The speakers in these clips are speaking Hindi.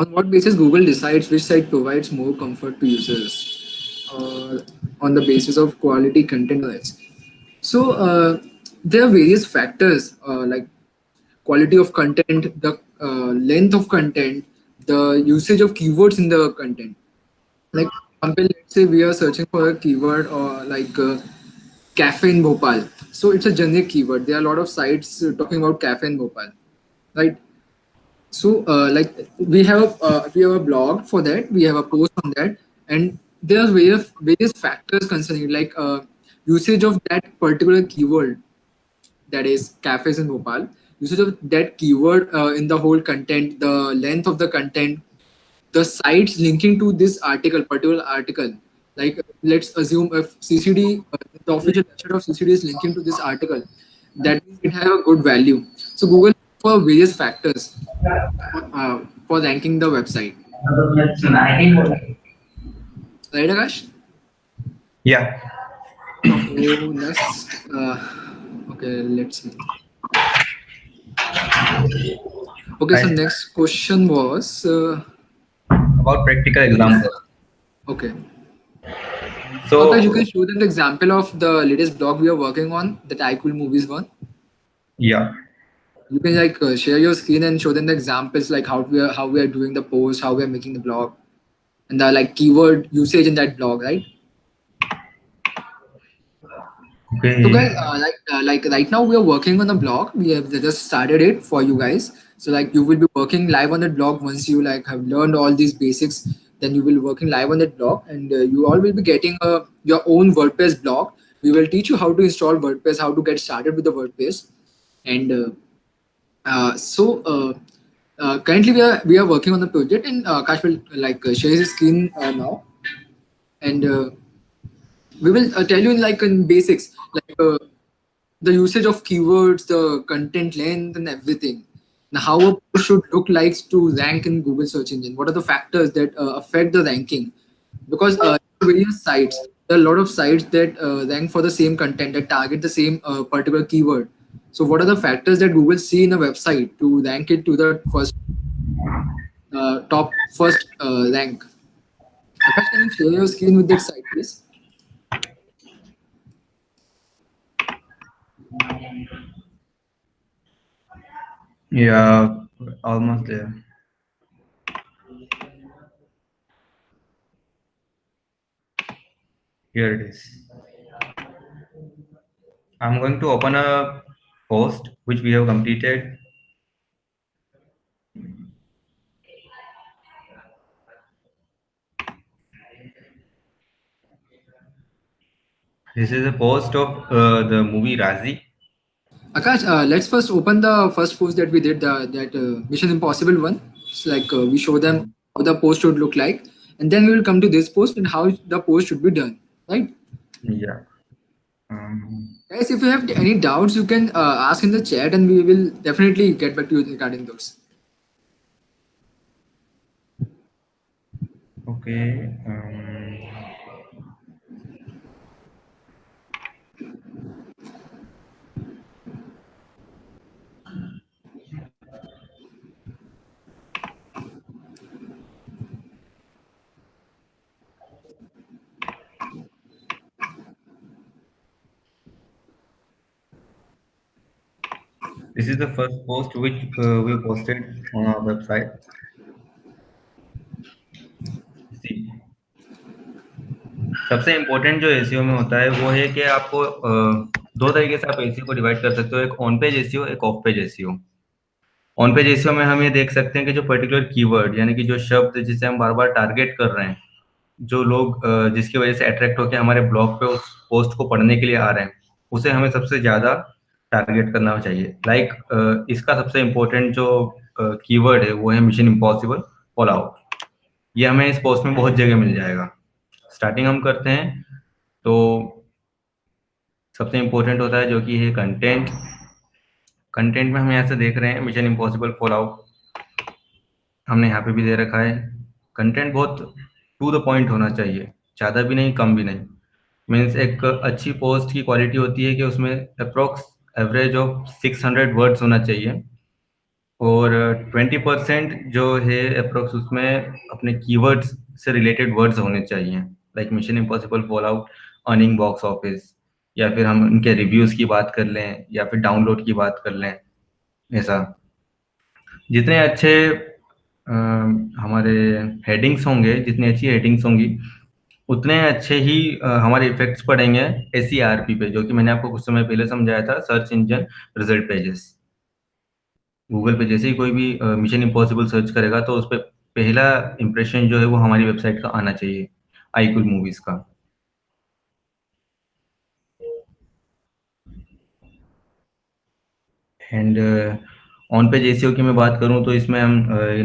On what basis Google decides which site provides more comfort to users? On the basis of quality content rights. So there are various factors like quality of content, the length of content, the usage of keywords in the content. Like for example, let's say we are searching for a keyword or like cafe in Bhopal. So it's a generic keyword. There are a lot of sites talking about cafe in Bhopal, right? So like we have a blog for that. We have a post on that, and there are various factors concerning it, like usage of that particular keyword, that is cafes in Bhopal. Usage of that keyword in the whole content, the length of the content, the sites linking to this article, particular article. Like let's assume if CCD, the official website of CCD is linking to this article, that means it has a good value. So Google for various factors for ranking the website. Right, Akash? Yeah. Okay, next. Okay, let's see. Okay, so I, next question was about practical what is example. okay. So Akash, you So can show them the example of the latest blog we are working on, the iQool Movies one. yeah. You can like share your screen and show them the examples, like how we are doing the post, how we are making the blog, and the like keyword usage in that blog, right? So Okay. guys, like right now we are working on a blog. We have just started it for you guys. So like you will be working live on that blog once you like have learned all these basics. Then you will be working live on that blog, and you all will be getting your own WordPress blog. We will teach you how to install WordPress, how to get started with the WordPress, and so currently we are working on the project, and Kash will like share his screen now, and we will tell you in like in basics, like the usage of keywords, the content length, and everything. Now, how a post should look like to rank in Google search engine. What are the factors that affect the ranking? Because various sites, there are a lot of sites that rank for the same content, that target the same particular keyword. So, what are the factors that Google see in a website to rank it to the first top first rank? Akash, can you share your screen with that site, please? Yeah. Almost there. Here it is. I'm going to open a post which we have completed. This is a post of the movie Razi. Akash, let's first open the first post that we did, that Mission Impossible one. So like we show them how the post should look like, and then we will come to this post and how the post should be done. Right, Yeah. guys. If you have any doubts, you can ask in the chat, and we will definitely get back to you regarding those. Okay. This is the first post which we posted on our website. See, सबसे इम्पोर्टेंट जो एसईओ में होता है वो है कि आपको दो तरीके से आप एसईओ को डिवाइड कर सकते हो, एक ऑन पेज एसईओ, एक of page SEO. On page SEO में हम ये देख सकते हैं कि जो पर्टिकुलर कीवर्ड यानी कि जो शब्द जिसे हम बार बार टारगेट कर रहे हैं, जो लोग जिसकी वजह से अट्रैक्ट होकर हमारे ब्लॉग पे उस पोस्ट को पढ़ने के लिए आ रहे हैं, उसे हमें सबसे ज़्यादा टारगेट करना चाहिए। इसका सबसे इम्पोर्टेंट जो कीवर्ड है वो है मिशन इम्पॉसिबल फॉल आउट। ये हमें इस पोस्ट में बहुत जगह मिल जाएगा। स्टार्टिंग हम करते हैं तो सबसे इम्पोर्टेंट होता है जो कि है कंटेंट। कंटेंट में हम यहाँ से देख रहे हैं मिशन इम्पॉसिबल फॉल आउट, हमने यहाँ पे भी दे रखा है। कंटेंट बहुत टू द पॉइंट होना चाहिए, ज़्यादा भी नहीं कम भी नहीं। मीन्स एक अच्छी पोस्ट की क्वालिटी होती है कि उसमें अप्रोक्स एवरेज ऑफ 600 वर्ड्स होना चाहिए, और 20% जो है अप्रोक्स उसमें अपने कीवर्ड्स से रिलेटेड वर्ड्स होने चाहिए, like mission impossible, fall out, earning box office, या फिर हम उनके रिव्यूज की बात कर लें या फिर डाउनलोड की बात कर लें। ऐसा जितने अच्छे हमारे हेडिंग्स होंगे, जितनी अच्छी हेडिंग्स होंगी, उतने अच्छे ही हमारे इफेक्ट्स पड़ेंगे SERP पे, जो कि मैंने आपको कुछ समय पहले समझाया था, search engine result pages. Google पे जैसे ही कोई भी मिशन इम्पॉसिबल सर्च करेगा तो उस पर पहला इंप्रेशन जो है वो हमारी वेबसाइट का आना चाहिए, आईकुल मूवीज का। एंड ऑन पेज एसीओ की मैं बात करूं तो इसमें हम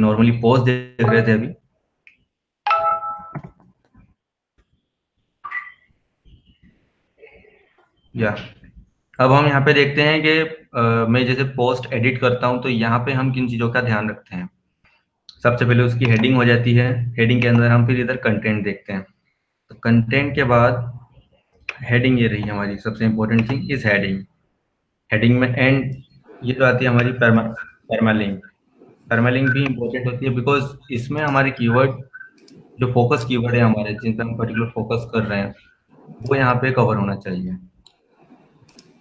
नॉर्मली पोस्ट देख रहे थे अभी। या अब हम यहाँ पे देखते हैं कि मैं जैसे पोस्ट एडिट करता हूँ तो यहाँ पे हम किन चीज़ों का ध्यान रखते हैं। सबसे पहले उसकी हेडिंग हो जाती है, हेडिंग के अंदर हम फिर इधर कंटेंट देखते हैं। तो कंटेंट के बाद हेडिंग ये रही हमारी सबसे important thing is heading. Heading में एंड ये जो आती है हमारी परमालिंक। परमालिंक भी इंपॉर्टेंट होती है बिकॉज इसमें हमारे कीवर्ड, जो फोकस कीवर्ड है हमारे, जिन पर हम पर्टिकुलर फोकस कर रहे हैं, वो यहाँ पे कवर होना चाहिए।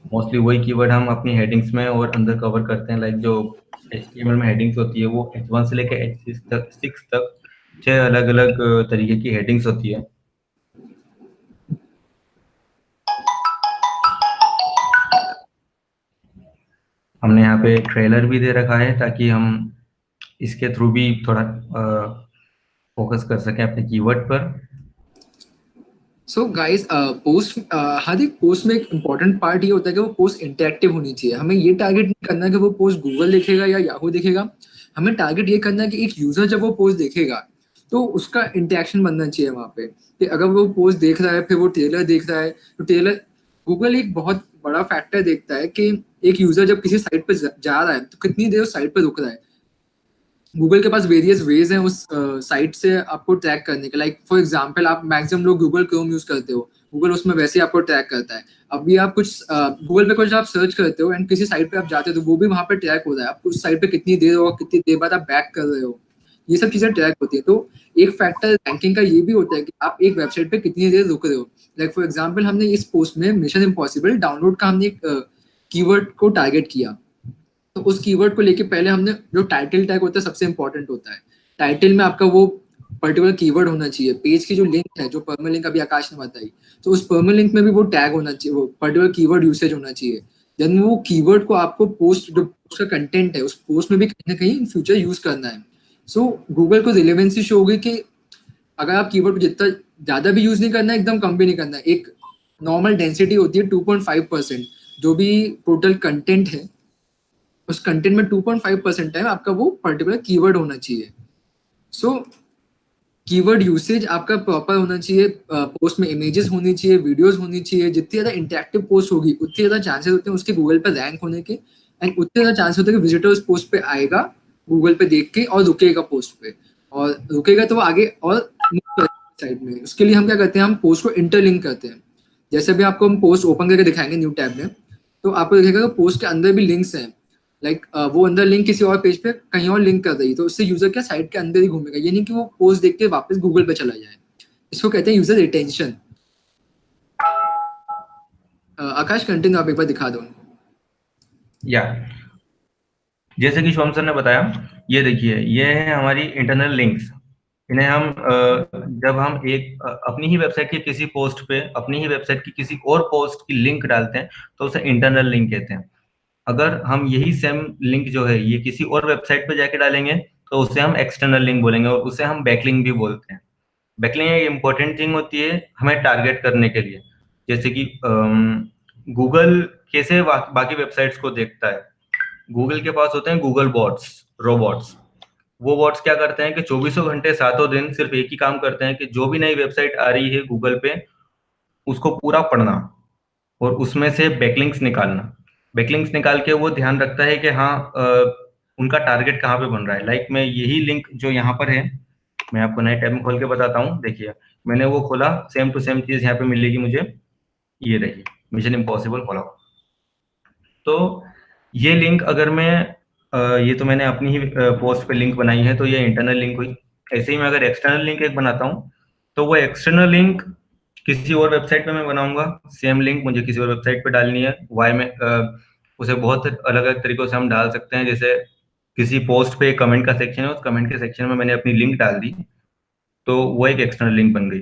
मोस्टली वही कीवर्ड हम अपनी हेडिंग्स में और अंदर कवर करते हैं, लाइक जो HTML में हेडिंग्स होती है वो H1 से लेकर H6 तक 6 अलग अलग तरीके की हेडिंग्स होती है। हमने यहाँ पे ट्रेलर भी दे रखा है ताकि हम इसके थ्रू भी थोड़ा फोकस कर सकें अपने कीवर्ड पर। सो गाइस, पोस्ट हर एक पोस्ट में एक इम्पॉर्टेंट पार्ट ये होता है कि वो पोस्ट इंटरेक्टिव होनी चाहिए। हमें ये टारगेट नहीं करना कि वो पोस्ट गूगल देखेगा या याहू देखेगा। हमें टारगेट ये करना है कि एक यूजर जब वो पोस्ट देखेगा तो उसका इंटरेक्शन बनना चाहिए वहां पे, कि अगर वो पोस्ट देख रहा है फिर वो ट्रेलर देख रहा है तो ट्रेलर, गूगल एक बहुत बड़ा फैक्टर देखता है कि एक यूजर जब किसी साइट पर जा रहा है तो कितनी देर उस साइट पर रुक रहा है। गूगल के पास वेरियस वेज हैं उस साइट से आपको ट्रैक करने के। लाइक फॉर एग्जांपल, आप मैक्सिमम लोग गूगल क्रोम यूज करते हो, गूगल उसमें वैसे ही आपको ट्रैक करता है। अभी आप कुछ गूगल पे कुछ आप सर्च करते हो एंड किसी साइट पे आप जाते हो तो वो भी वहां पे ट्रैक होता है, आपको उस साइट पे कितनी देर होगा, कितनी देर बाद आप बैक कर रहे हो, ये सब चीजें ट्रैक होती है। तो एक फैक्टर रैंकिंग का ये भी होता है कि आप एक वेबसाइट पे कितनी देर रुक रहे हो। लाइक फॉर एग्जाम्पल, हमने इस पोस्ट में मिशन इम्पॉसिबल डाउनलोड का हमने एक कीवर्ड को टारगेट किया। तो उस कीवर्ड को लेके पहले हमने, जो टाइटल टैग होता है सबसे इंपॉर्टेंट होता है, टाइटल में आपका वो पर्टिकुलर कीवर्ड होना चाहिए। पेज की जो लिंक है, जो परमल लिंक अभी आकाश ने बताई, तो उस परमल लिंक में भी वो टैग होना चाहिए, वो पर्टिकुलर कीवर्ड यूसेज होना चाहिए। देन वो कीवर्ड को आपको पोस्ट, जो पोस्ट का कंटेंट है उस पोस्ट में भी कहीं ना कहीं इन फ्यूचर यूज करना है। सो गूगल को रिलेवेंसी शो होगी कि अगर आप कीवर्ड को जितना ज्यादा भी यूज नहीं करना है, एकदम कम भी नहीं करना है, एक नॉर्मल डेंसिटी होती है 2.5%, जो भी टोटल कंटेंट है उस कंटेंट में 2.5% टाइम आपका वो पर्टिकुलर कीवर्ड होना चाहिए। सो कीवर्ड यूसेज आपका प्रॉपर होना चाहिए, पोस्ट में इमेजेस होनी चाहिए, वीडियोस होनी चाहिए। जितनी ज्यादा इंटरेक्टिव पोस्ट होगी उतनी ज्यादा चांसेस होते हैं उसके गूगल पे रैंक होने के, एंड उतने ज्यादा चांसेस होते हैं कि विजिटर उस पोस्ट पे आएगा गूगल पे देख के और रुकेगा पोस्ट पे, और रुकेगा तो वो आगे और साइड में। उसके लिए हम क्या करते हैं, हम पोस्ट को इंटरलिंक करते हैं। जैसे भी आपको हम पोस्ट ओपन करके दिखाएंगे न्यू टैब में, तो आपको दिखेगा पोस्ट के अंदर भी लिंक्स हैं। लाइक वो अंदर लिंक किसी और पेज पे कहीं और लिंक कर रही है, तो उससे यूजर क्या साइट के अंदर ही घूमेगा, ये नहीं कि वो पोस्ट देख के वापस गूगल पे चला जाए। इसको कहते हैं यूजर रिटेंशन। आकाश, कंटिन्यू, आप एक बार दिखा दो। या जैसे कि शिवम सर ने बताया, ये देखिए ये है हमारी इंटरनल लिंक्स। इन्हें हम जब हम एक अपनी ही वेबसाइट की किसी पोस्ट पे अपनी ही वेबसाइट की किसी और पोस्ट की लिंक डालते हैं तो उसे इंटरनल लिंक कहते हैं। अगर हम यही सेम लिंक जो है ये किसी और वेबसाइट पे जाके डालेंगे तो उसे हम एक्सटर्नल लिंक बोलेंगे, और उसे हम बैकलिंक भी बोलते हैं। बैकलिंक एक इंपॉर्टेंट थिंग होती है हमें टारगेट करने के लिए। जैसे कि गूगल कैसे बाकी वेबसाइट्स को देखता है। गूगल के पास होते हैं गूगल बॉट्स, रोबोट्स। वो बॉट्स क्या करते हैं कि चौबीसों घंटे सातों दिन सिर्फ एक ही काम करते हैं कि जो भी नई वेबसाइट आ रही है गूगल पे उसको पूरा पढ़ना और उसमें से बैकलिंक्स निकालना। बैकलिंक्स निकाल के वो ध्यान रखता है कि हाँ उनका टारगेट कहाँ पे बन रहा है। लाइक मैं यही लिंक जो यहाँ पर है, मैं आपको नए टैब में खोल के बताता हूँ। देखिए मैंने वो खोला, सेम टू सेम चीज यहाँ पे मिलेगी मुझे, ये रही मिशन इम्पॉसिबल फॉलो। तो ये लिंक अगर मैं ये तो मैंने अपनी ही पोस्ट पे लिंक बनाई है, तो ये इंटरनल लिंक हुई। ऐसे ही मैं अगर एक्सटर्नल लिंक एक बनाता हूँ, तो वो एक्सटर्नल लिंक किसी और वेबसाइट पे मैं बनाऊंगा, सेम लिंक मुझे किसी और वेबसाइट पे डालनी है, वाई में उसे बहुत अलग अलग तरीकों से हम डाल सकते हैं। जैसे किसी पोस्ट पे कमेंट का सेक्शन है, उस कमेंट के सेक्शन में मैंने अपनी लिंक डाल दी, तो वो एक एक्सटर्नल लिंक बन गई।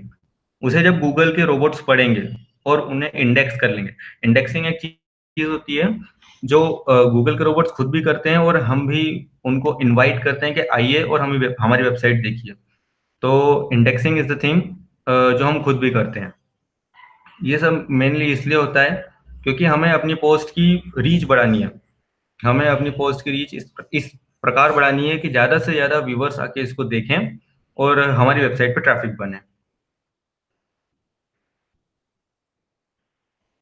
उसे जब गूगल के रोबोट्स पढ़ेंगे और उन्हें इंडेक्स कर लेंगे। इंडेक्सिंग एक चीज होती है जो गूगल के रोबोट्स खुद भी करते हैं, और हम भी उनको इनवाइट करते हैं कि आइए और हमें हमारी वेबसाइट देखिए। तो इंडेक्सिंग इज द थिंग जो हम खुद भी करते हैं। ये सब मेनली इसलिए होता है क्योंकि हमें अपनी पोस्ट की रीच बढ़ानी है। हमें अपनी पोस्ट की रीच इस प्रकार बढ़ानी है कि ज्यादा से ज्यादा व्यूवर्स आके इसको देखें और हमारी वेबसाइट पर ट्रैफिक बने।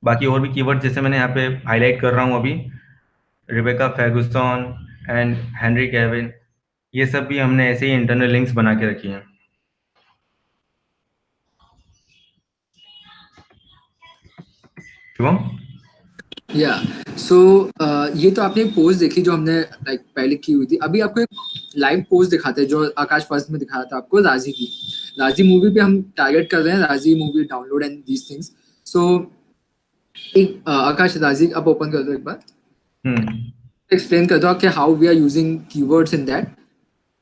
बाकी और भी कीवर्ड जैसे मैंने यहाँ पे हाईलाइट कर रहा हूँ अभी, Rebecca Ferguson and Henry Kevin, ये सब भी हमने ऐसे ही इंटरनल लिंक्स बना के रखी हैं। शुभम? या सो ये तो आपने पोस्ट देखी जो हमने लाइक पहले की हुई थी। अभी आपको एक लाइव पोस्ट दिखाते हैं जो आकाश फर्स्ट में दिखाया था आपको, राजी की। राजी मूवी पे हम टारगेट कर रहे हैं, Raazi movie download and these things. So एक आकाश, राजी आप ओपन कर दो एक बार, एक्सप्लेन कर दो कि how we are using keywords in that,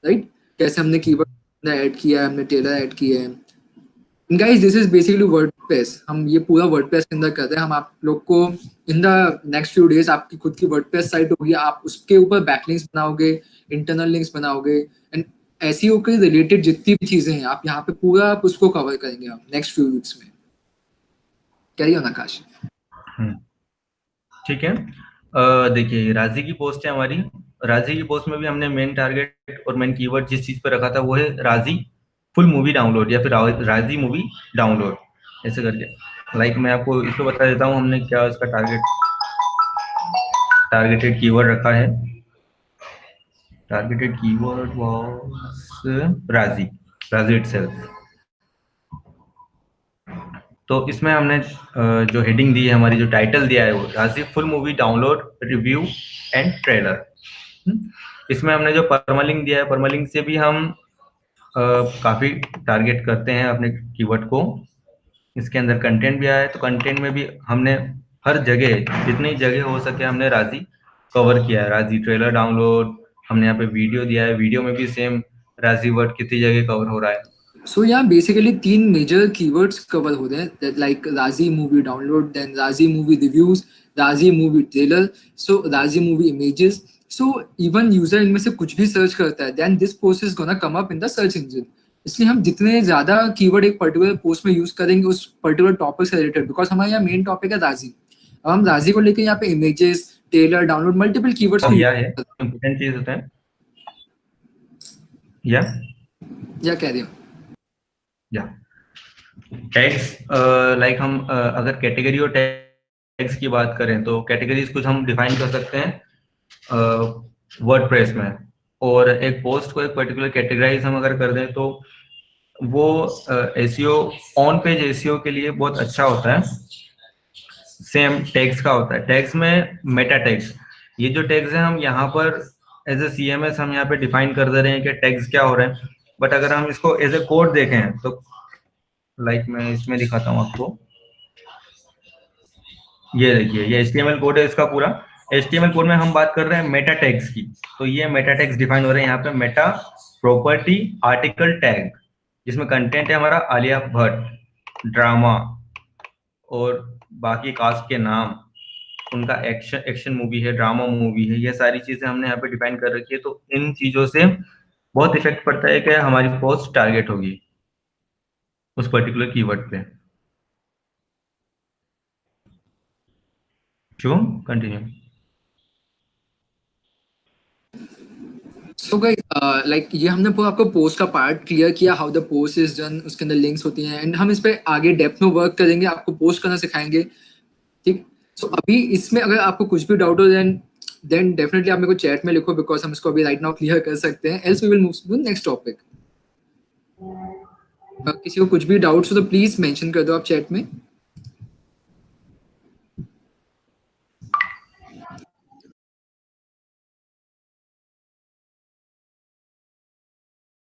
right? कैसे हमने कीवर्ड ऐड किया है, हमने टेलर ऐड किया है। Guys this is basically WordPress. हम ये पूरा वर्डप्रेस के अंदर करते हैं। हम आप लोग को in the next few days आपकी खुद की वर्डप्रेस साइट होगी, आप उसके ऊपर बैकलिंक्स बनाओगे, इंटरनल लिंक्स बनाओगे, एंड एसईओ के रिलेटेड जितनी भी चीजें हैं आप यहाँ पे पूरा आप उसको कवर करेंगे हम नेक्स्ट फ्यू वीक्स में। कैरी ऑन आकाश। ठीक है। देखिए, राजी की पोस्ट है हमारी। राजी की पोस्ट में भी हमने मेन टारगेट और मेन कीवर्ड जिस चीज पे रखा था वो है राजी फुल मूवी डाउनलोड या फिर राजी मूवी डाउनलोड, ऐसे करके। लाइक मैं आपको इसको बता देता हूँ हमने क्या इसका टारगेटेड कीवर्ड रखा है। टारगेटेड कीवर्ड वाज राजी इटसेल्फ। तो इसमें हमने जो हेडिंग दी है, हमारी जो टाइटल दिया है वो राजी full movie download review and trailer. इसमें हमने जो परमालिंक दिया है, परमालिंक से भी हम काफी टारगेट करते हैं अपने कीवर्ड को। इसके अंदर कंटेंट भी आया है, तो कंटेंट में भी हमने हर जगह जितनी जगह हो सके हमने राजी कवर किया है। राजी ट्रेलर डाउनलोड, हमने यहाँ पे वीडियो दिया है, वीडियो में भी सेम राजी वर्ड कितनी जगह कवर हो रहा है। सो यहाँ बेसिकली 3 मेजर कीवर्ड्स कवर होते हैं, like Raazi movie download, then Raazi movie reviews, Raazi movie trailer, so Raazi movie images. So even user इनमें से कुछ भी सर्च करता है, then this post is gonna come up in the search engine. इसलिए हम जितने ज्यादा कीवर्ड एक पर्टिकुलर पोस्ट में यूज करेंगे उस पर्टिकुलर टॉपिक से रिलेटेड, बिकॉज हमारा यहाँ मेन टॉपिक है राजी। अब हम राजी को लेकर यहाँ पे images, trailer, download, multiple keywords को यह है इंपॉर्टेंट चीज होता है। या कह रहे हो या टैग्स, लाइक हम अगर कैटेगरी और टैग्स की बात करें तो कैटेगरीज कुछ हम डिफाइन कर सकते हैं वर्डप्रेस में, और एक पोस्ट को एक पर्टिकुलर कैटेगराइज हम अगर कर दें तो वो एसईओ ऑन पेज एसईओ के लिए बहुत अच्छा होता है। सेम टैग्स का होता है। टैग्स में मेटा टैग्स, ये जो टैग्स हैं हम यहाँ पर एज ए सीएमएस हम यहाँ पे डिफाइन कर दे रहे हैं कि टैग्स क्या हो रहे हैं, बट अगर हम इसको एज ए कोड देखें तो लाइक मैं इसमें दिखाता हूँ आपको। ये देखिए, ये HTML कोड है इसका पूरा। HTML कोड में हम बात कर रहे हैं मेटा टैग्स की, तो ये मेटा टैग्स डिफाइन हो रहे हैं यहाँ पे। मेटा प्रॉपर्टी आर्टिकल टैग, जिसमें कंटेंट है हमारा आलिया भट्ट, ड्रामा और बाकी कास्ट के नाम, उनका एक्शन मूवी है, ड्रामा मूवी है, ये सारी चीजें हमने यहाँ पे डिफाइन कर रखी है। तो इन चीजों से बहुत इफेक्ट पड़ता है कि हमारी पोस्ट टारगेट होगी उस पर्टिकुलर कीवर्ड पे। Shubham continue. So guys like ये हमने पूरा आपको पोस्ट का पार्ट क्लियर किया, how the post is done, उसके अंदर लिंक्स होती हैं, एंड हम इस पे आगे डेप्थ में वर्क करेंगे, आपको पोस्ट करना सिखाएंगे, ठीक। सो अभी इसमें अगर आपको कुछ भी डाउट हो देन डेफिनेटली आप मेरे को चैट में लिखो, बिकॉज हम इसको अभी राइट नाउ क्लियर कर सकते हैं, else we will move to next topic. किसी को कुछ भी डाउट्स हो तो प्लीज मेंशन कर दो आप चैट में।